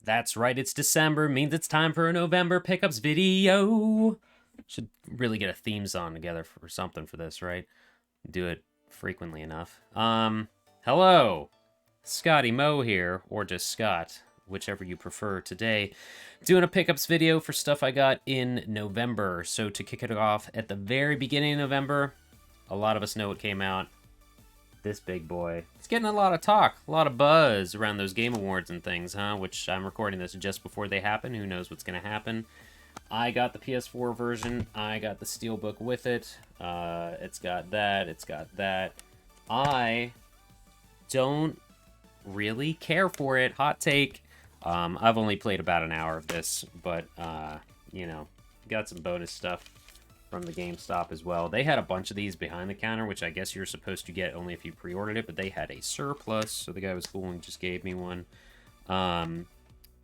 That's right, it's December, means it's time for a November pickups video. Should really get a theme song together for something for this, right? Do it frequently enough. Hello. Scotty Mo here, or just Scott, whichever you prefer today. Doing a pickups video for stuff I got in November. So to kick it off at the very beginning of November, a lot of us know what came out. This big boy. It's getting a lot of talk, a lot of buzz around those Game Awards and things, huh? Which I'm recording this just before they happen. Who knows what's going to happen? I got the PS4 version. I got the Steelbook with it. It's got that. It's got that. I don't really care for it. Hot take. I've only played about an hour of this, but, you know, got some bonus stuff from the GameStop as well. They had a bunch of these behind the counter, which I guess you're supposed to get only if you pre-ordered it, but they had a surplus, so the guy was cool and just gave me one.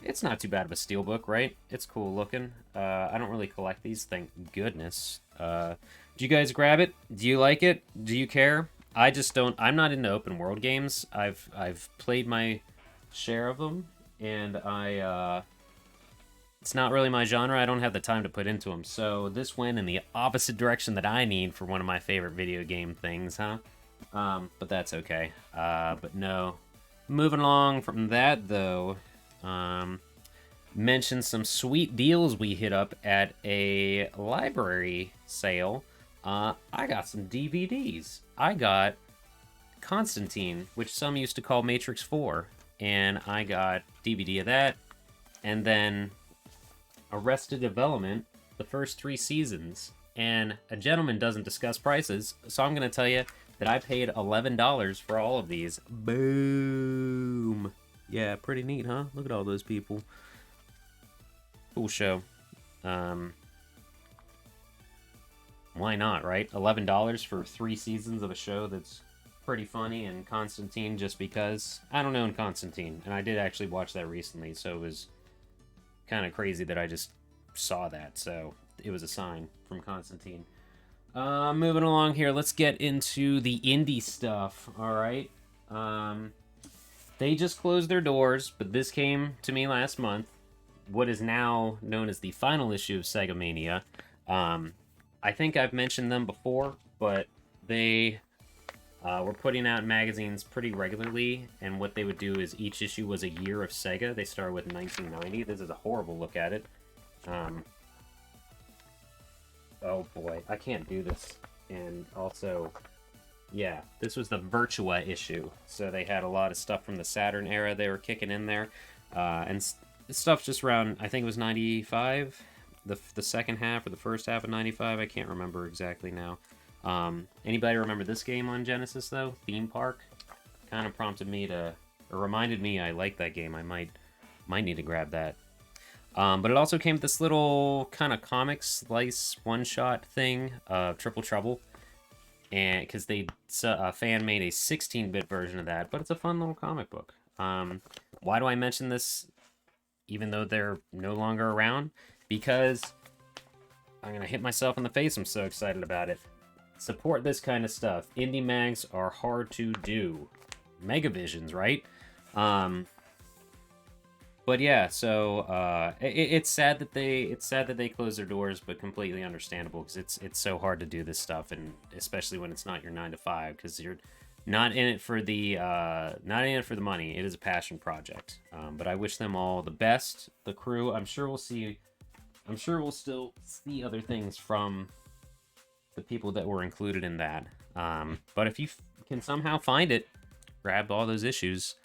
It's not too bad of a steelbook, right? It's cool looking. I don't really collect these, thank goodness. Do you guys grab it? Do you like it? Do you care? I just don't. I'm not into open world games. I've played my share of them, and it's not really my genre. I don't have the time to put into them. So this went in the opposite direction that I need for one of my favorite video game things, huh? But that's okay. But no. Moving along from that, though, mention some sweet deals we hit up at a library sale. I got some DVDs. I got Constantine, which some used to call Matrix 4, and I got DVD of that, and then Arrested Development, the first 3 seasons. And a gentleman doesn't discuss prices, so I'm going to tell you that I paid $11 for all of these. Boom. Yeah, pretty neat, huh? Look at all those people. Cool show. Why not, right? $11 for 3 seasons of a show that's pretty funny, and Constantine just because. I don't know in Constantine, and I did actually watch that recently, so it was kind of crazy that I just saw that, so it was a sign from Constantine. Moving along here, let's get into the indie stuff, alright? They just closed their doors, but this came to me last month. What is now known as the final issue of Sega Mania. I think I've mentioned them before, but they were putting out magazines pretty regularly, and what they would do is each issue was a year of Sega. They started with 1990. This is a horrible look at it. Oh boy, I can't do this. And also, yeah, this was the Virtua issue. So they had a lot of stuff from the Saturn era they were kicking in there. And stuff just around, I think it was 95, the second half or the first half of 95. I can't remember exactly now. Anybody remember this game on Genesis, though? Theme Park? Kind of prompted me to, or reminded me I like that game. I might need to grab that. But it also came with this little kind of comic slice one-shot thing, Triple Trouble. And because a fan made a 16-bit version of that, but it's a fun little comic book. Why do I mention this, even though they're no longer around? Because I'm going to hit myself in the face. I'm so excited about it. Support this kind of stuff. Indie mags are hard to do. Megavisions, right? But yeah, so it's sad that they closed their doors, but completely understandable because it's so hard to do this stuff, and especially when it's not your 9 to 5, because you're not in it for the money. It is a passion project. But I wish them all the best. The crew. I'm sure we'll still see other things from the people that were included in that. But if you can somehow find it, grab all those issues.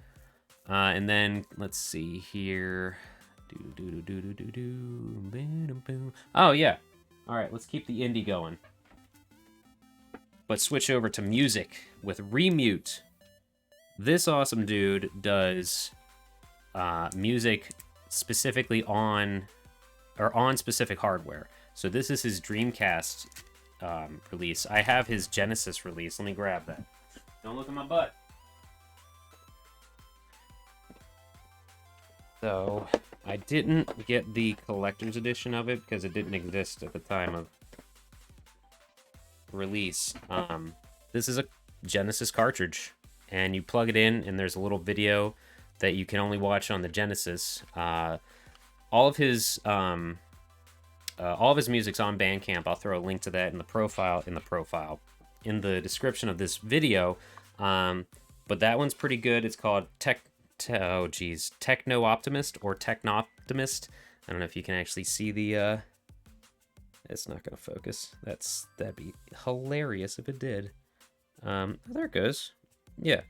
And then let's see here. Oh yeah. All right, let's keep the indie going. But switch over to music with Remute. This awesome dude does music specifically on specific hardware. So this is his Dreamcast release. I have his Genesis release. Let me grab that. Don't look at my butt. So, I didn't get the collector's edition of it because it didn't exist at the time of release. This is a Genesis cartridge, and you plug it in, and there's a little video that you can only watch on the Genesis. All of his music's on Bandcamp. I'll throw a link to that in the description of this video. But that one's pretty good. It's called Techno Optimist or Technoptimist. I don't know if you can actually see the. It's not gonna focus. That'd be hilarious if it did. There it goes. Yeah.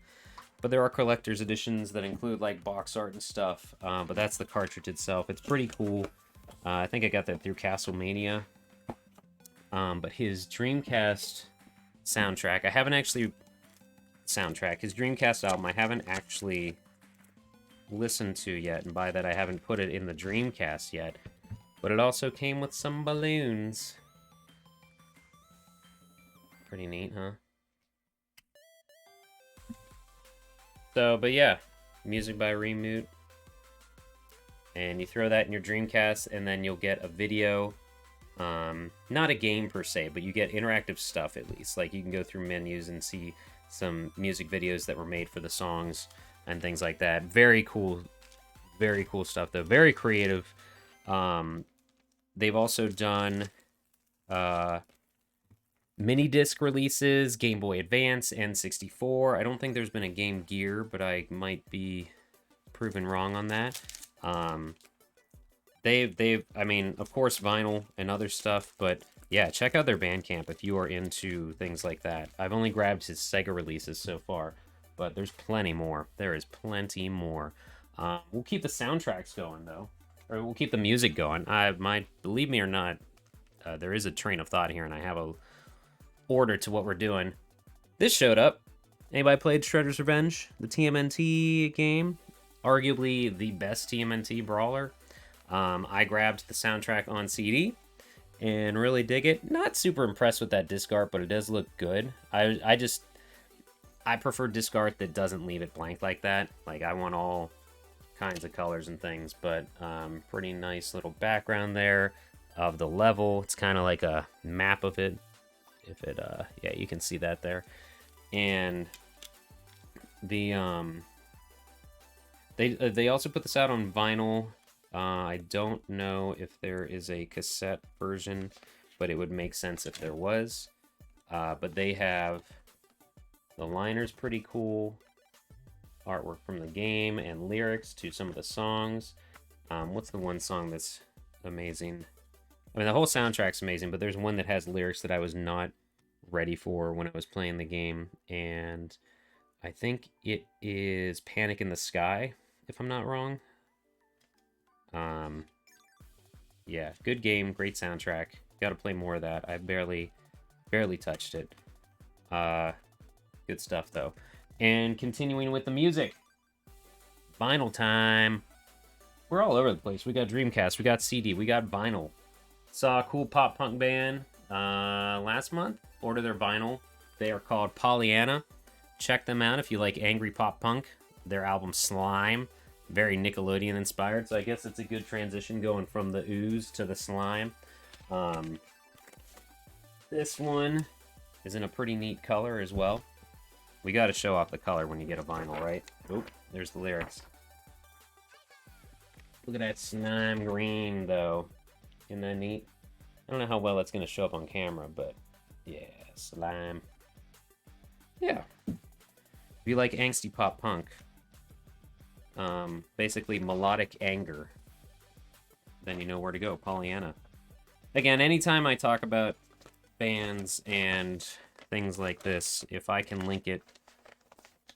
But there are collector's editions that include like box art and stuff. But that's the cartridge itself. It's pretty cool. I think I got that through Castlemania. But his Dreamcast soundtrack, I haven't actually... his Dreamcast album, I haven't actually listened to yet. And by that, I haven't put it in the Dreamcast yet. But it also came with some balloons. Pretty neat, huh? So, but yeah, music by Remoot. And you throw that in your Dreamcast, and then you'll get a video. Not a game per se, but you get interactive stuff at least. Like you can go through menus and see some music videos that were made for the songs and things like that. Very cool stuff though. Very creative. They've also done mini disc releases, Game Boy Advance, N64. I don't think there's been a Game Gear, but I might be proven wrong on that. I mean, of course, vinyl and other stuff, but yeah, check out their Bandcamp if you are into things like that. I've only grabbed his Sega releases so far, but there's plenty more. There is plenty more. We'll keep the soundtracks going though, or we'll keep the music going. Believe me or not, there is a train of thought here, and I have a order to what we're doing. This showed up. Anybody played Shredder's Revenge, the TMNT game? Arguably the best TMNT brawler. I grabbed the soundtrack on CD and really dig it. Not super impressed with that disc art, but it does look good. I prefer disc art that doesn't leave it blank like that. Like I want all kinds of colors and things, but pretty nice little background there of the level. It's kind of like a map of it. Yeah, you can see that there. And the they also put this out on vinyl. I don't know if there is a cassette version, but it would make sense if there was. But they have the liner's pretty cool, artwork from the game, and lyrics to some of the songs. What's the one song that's amazing? I mean, the whole soundtrack's amazing, but there's one that has lyrics that I was not ready for when I was playing the game, and I think it is Panic in the Sky, if I'm not wrong. Yeah, good game, great soundtrack. Gotta play more of that. I barely touched it. Good stuff, though. And continuing with the music. Vinyl time. We're all over the place. We got Dreamcast, we got CD, we got vinyl. Saw a cool pop punk band last month. Order their vinyl. They are called Pollyanna. Check them out if you like angry pop punk. Their album Slime, very Nickelodeon inspired, so I guess it's a good transition going from the ooze to the slime. This one is in a pretty neat color as well. We got to show off the color when you get a vinyl, right? Oop, there's the lyrics. Look at that slime green, though. Isn't that neat? I don't know how well that's going to show up on camera, but yeah, slime. Yeah. If you like angsty pop punk, basically melodic anger, then you know where to go. Pollyanna. Again, anytime I talk about bands and things like this, if I can link it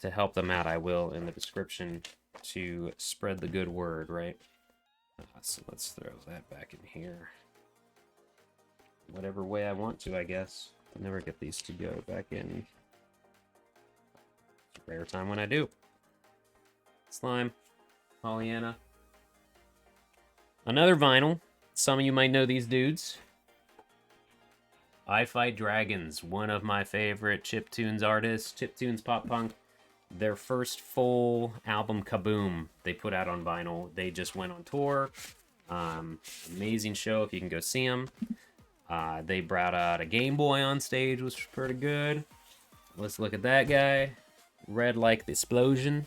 to help them out, I will in the description to spread the good word, right? So let's throw that back in here. Whatever way I want to, I guess. I'll never get these to go back in. It's a rare time when I do. Slime. Pollyanna. Another vinyl. Some of you might know these dudes. I Fight Dragons, one of my favorite chiptunes artists, chiptunes pop punk. Their first full album, Kaboom, they put out on vinyl. They just went on tour. Amazing show if you can go see them. They brought out a Game Boy on stage, which was pretty good. Let's look at that guy. Red like the explosion.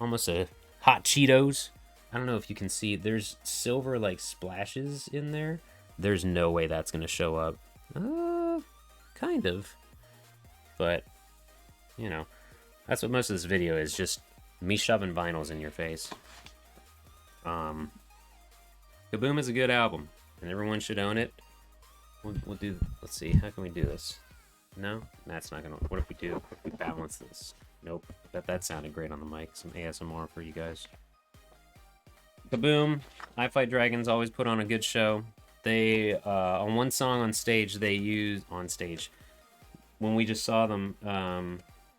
almost a hot Cheetos. I don't know if you can see. There's silver like splashes in there. There's no way that's gonna show up. Kind of. But, you know, that's what most of this video is, just me shoving vinyls in your face. Kaboom is a good album, and everyone should own it. We'll do, let's see, how can we do this? No? That's not gonna, what if we do, if we balance this? Nope, that sounded great on the mic. Some ASMR for you guys. Kaboom, I Fight Dragons always put on a good show. They, on one song on stage, they used, when we just saw them,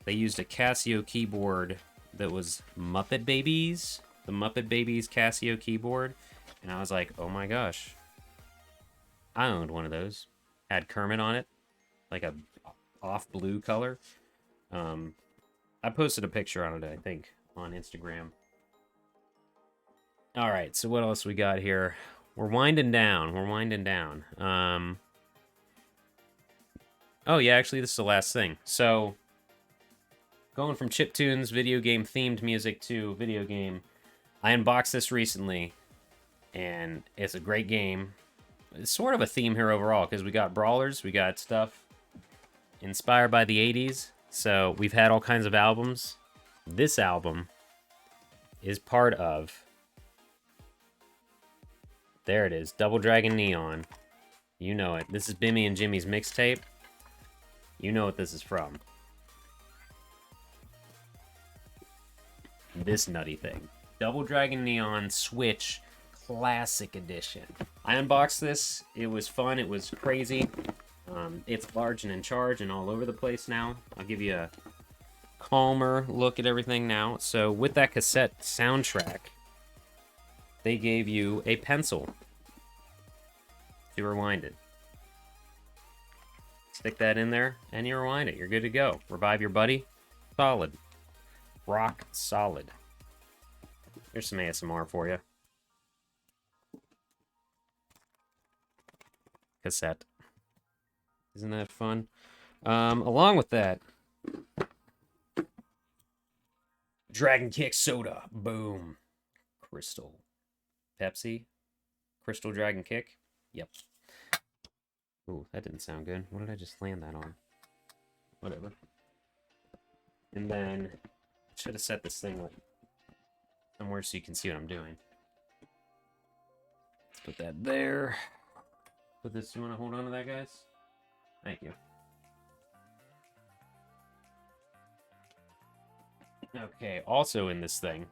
they used a Casio keyboard that was Muppet Babies, the Muppet Babies Casio keyboard, and I was like, oh my gosh, I owned one of those. Had Kermit on it, like a off blue color. I posted a picture on it, I think, on Instagram. All right, so what else we got here? We're winding down. Oh, yeah, actually, this is the last thing. So, going from chiptunes, video game themed music to video game, I unboxed this recently, and it's a great game. It's sort of a theme here overall, because we got brawlers, we got stuff inspired by the 80s, so we've had all kinds of albums. This album is part of... There it is, Double Dragon Neon. You know it. This is Bimmy and Jimmy's mixtape. You know what this is from. This nutty thing. Double Dragon Neon Switch Classic Edition. I unboxed this. It was fun. It was crazy. It's large and in charge and all over the place now. I'll give you a calmer look at everything now. So with that cassette soundtrack, they gave you a pencil to rewind it. Stick that in there, and you rewind it. You're good to go. Revive your buddy. Solid. Rock solid. Here's some ASMR for you. Cassette. Isn't that fun? Along with that, Dragon Kick Soda. Boom. Crystal. Pepsi. Crystal Dragon Kick. Yep. Ooh, that didn't sound good. What did I just land that on? Whatever. And then, should have set this thing like somewhere so you can see what I'm doing. Let's put that there. Put this, you want to hold on to that, guys? Thank you. Okay, also in this thing,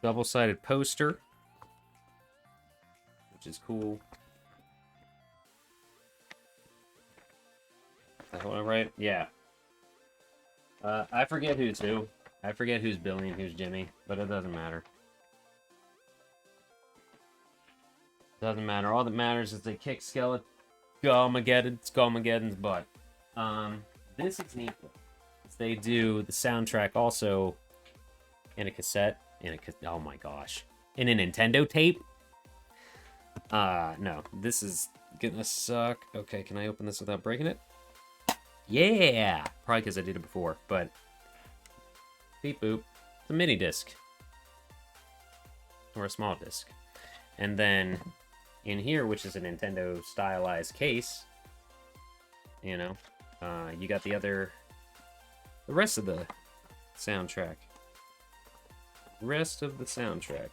double-sided poster, which is cool. Is that what I'm right? Yeah. I forget who's who. I forget who's Billy and who's Jimmy, but it doesn't matter. Doesn't matter. All that matters is they kick Skullmageddon's butt. This is neat. They do the soundtrack also in a cassette. Oh my gosh. In a Nintendo tape? No. This is gonna suck. Okay, can I open this without breaking it? Yeah! Probably because I did it before, but... Beep boop. It's a mini disc. Or a small disc. And then... in here, which is a Nintendo stylized case, you know, you got the rest of the soundtrack. Rest of the soundtrack.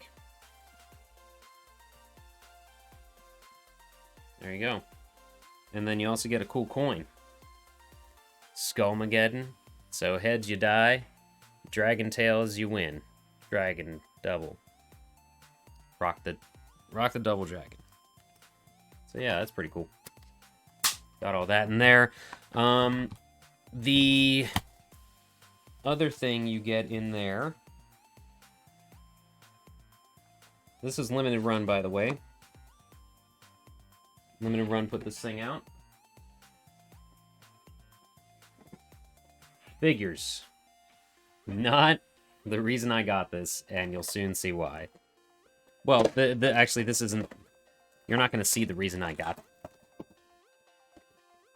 There you go. And then you also get a cool coin. Skullmageddon. So heads you die. Dragon tails you win. Dragon double. Rock the double dragon. So yeah, that's pretty cool. Got all that in there. The other thing you get in there... This is limited run, by the way. Limited run put this thing out. Figures. Not the reason I got this, and you'll soon see why. Well, actually, this isn't... You're not going to see the reason I got it.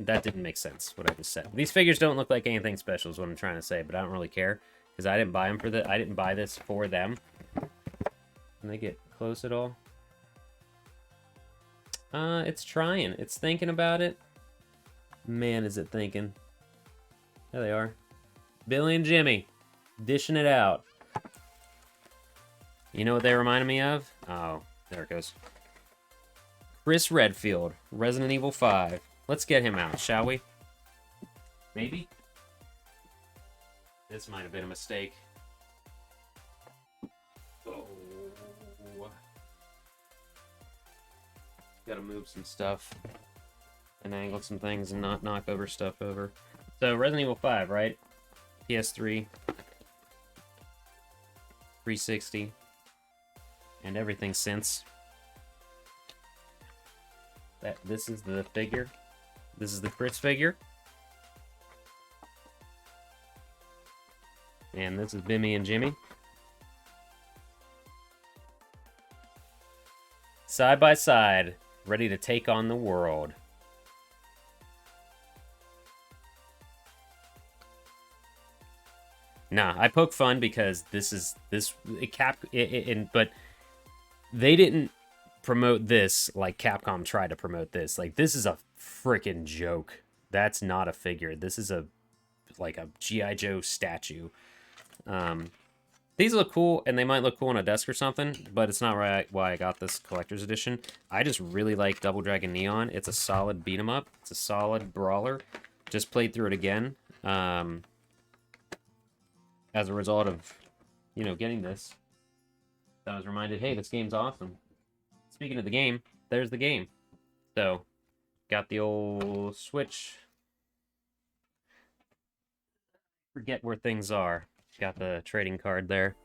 that didn't make sense, what I just said. These figures don't look like anything special is what I'm trying to say, but I don't really care. Because I didn't buy them for I didn't buy this for them. Can they get close at all? It's trying. It's thinking about it. Man, is it thinking. There they are. Billy and Jimmy. Dishing it out. You know what they reminded me of? Oh, there it goes. Chris Redfield, Resident Evil 5. Let's get him out, shall we? Maybe? This might have been a mistake. Oh. Gotta move some stuff. And angle some things and not knock over stuff over. So, Resident Evil 5, right? PS3. 360. And everything since. This is the figure. This is the Chris figure. And this is Bimmy and Jimmy. Side by side, ready to take on the world. Nah, I poke fun because but they didn't promote this like Capcom tried to promote this. Like, this is a freaking joke. That's not a figure. This is like a G.I. Joe statue. These look cool, and they might look cool on a desk or something, but it's not why I got this collector's edition. I just really like Double Dragon Neon. It's a solid beat 'em up. It's a solid brawler. Just played through it again. As a result of, you know, getting this, I was reminded, hey, this game's awesome. Speaking of the game, there's the game. So, got the old Switch. Forget where things are. Got the trading card there.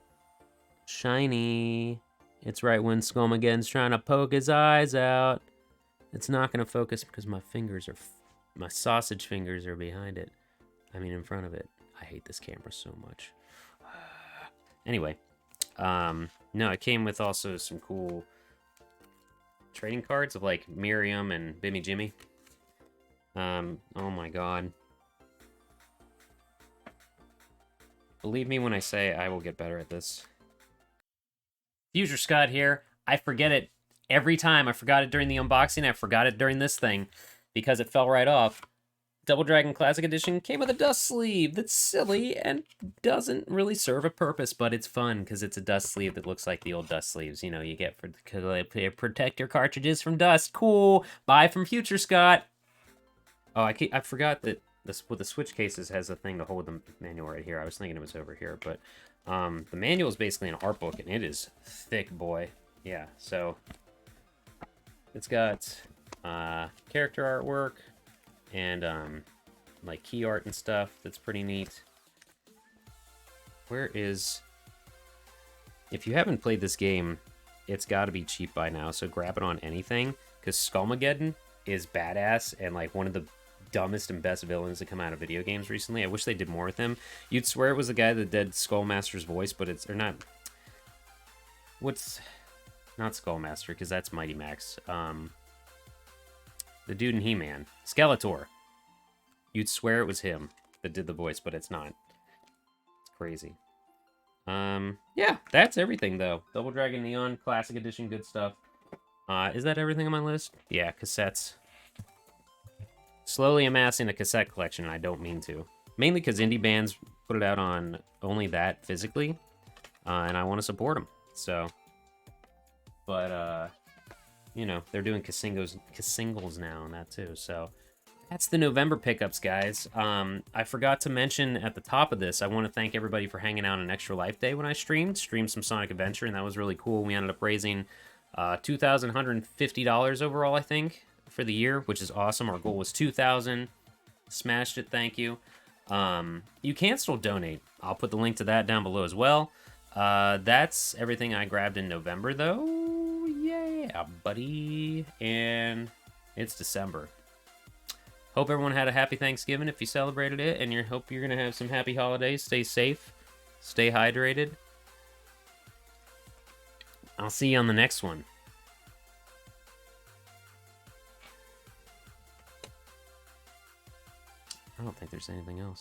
Shiny. It's right when Skullmageddon's trying to poke his eyes out. It's not going to focus because my fingers are... my sausage fingers are behind it. I mean, in front of it. I hate this camera so much. Anyway. No, it came with also some cool trading cards of, like, Miriam and Bimmy Jimmy. Oh my god. Believe me when I say I will get better at this. Future Scott here. I forget it every time. I forgot it during the unboxing. I forgot it during this thing because it fell right off. Double Dragon Classic Edition came with a dust sleeve that's silly and doesn't really serve a purpose, but it's fun because it's a dust sleeve that looks like the old dust sleeves, you know, you get for to protect your cartridges from dust. Cool. Buy from Future Scott. Oh, I forgot that the Switch cases has a thing to hold the manual right here. I was thinking it was over here, but the manual is basically an art book, and it is thick, boy. Yeah, so it's got character artwork and like key art and stuff that's pretty neat. Where is... if you haven't played this game, it's got to be cheap by now, so grab it on anything, because Skullmageddon is badass and like one of the dumbest and best villains to come out of video games recently. I wish they did more with him. You'd swear it was the guy that did Skullmaster's voice, but it's... or not... what's... not Skullmaster, because that's Mighty Max. The dude in He-Man. Skeletor. You'd swear it was him that did the voice, but it's not. It's crazy. Yeah, that's everything, though. Double Dragon Neon, Classic Edition, good stuff. Is that everything on my list? Yeah, cassettes. Slowly amassing a cassette collection, and I don't mean to. Mainly because indie bands put it out on only that physically, and I want to support them. So, but, you know, they're doing singles now and that too. So, that's the November pickups, guys. I forgot to mention at the top of this, I want to thank everybody for hanging out on Extra Life Day when I streamed some Sonic Adventure, and that was really cool. We ended up raising $2,150 overall, I think, for the year, which is awesome. Our goal was $2,000. Smashed it, thank you. You can still donate. I'll put the link to that down below as well. That's everything I grabbed in November, though. Yeah, buddy. And it's December. Hope everyone had a happy Thanksgiving if you celebrated it, and hope you're going to have some happy holidays. Stay safe. Stay hydrated. I'll see you on the next one. I don't think there's anything else.